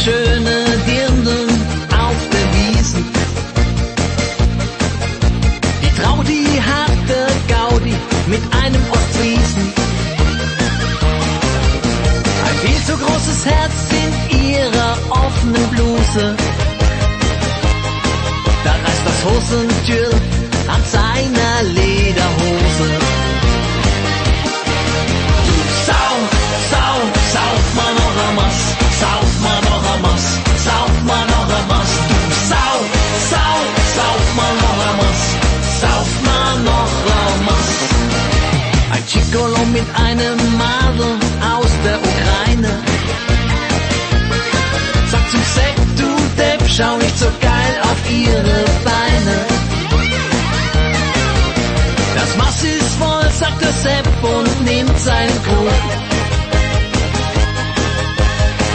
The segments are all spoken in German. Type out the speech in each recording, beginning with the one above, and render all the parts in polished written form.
schöne Dirndl auf der Wiesen. Die Traudi hatte Gaudi mit einem Ostfriesen. Ein viel zu großes Herz in ihrer offenen Bluse. Da reißt das Hosentür an seiner Lederhose. Du Sau, Sau, sauf mal noch einmal, sauf mal noch einmal, sauf mal noch einmal. Du Sau, Sau, sauf mal noch einmal, sauf mal noch einmal. Ein Chicolo mit einem Madel aus der Ukraine sagt zum Sepp, du Depp, schau nicht so geil auf ihre Beine. Das Maß ist voll, sagt der Sepp und nimmt seinen Krug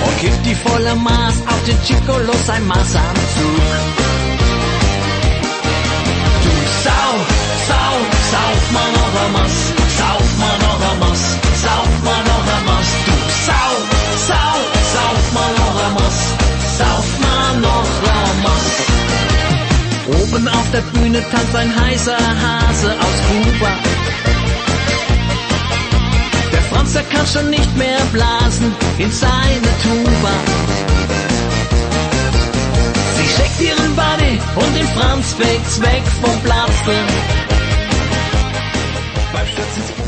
und kippt die volle Maß auf den Chicolo sein Maßanzug. Du Sau, Sau, sauf mal noch einmal, sauf mal noch einmal, sauf mal noch einmal. Du Sau, Sau, sauf mal noch einmal, sauf mal noch einmal. Oben auf der Bühne tanzt ein heißer Hase aus Kuba. Der Franz, der kann schon nicht mehr blasen in seine Tuba. Sie schickt ihren Buddy und den Franz wächst weg vom Platz. Beim Stürzen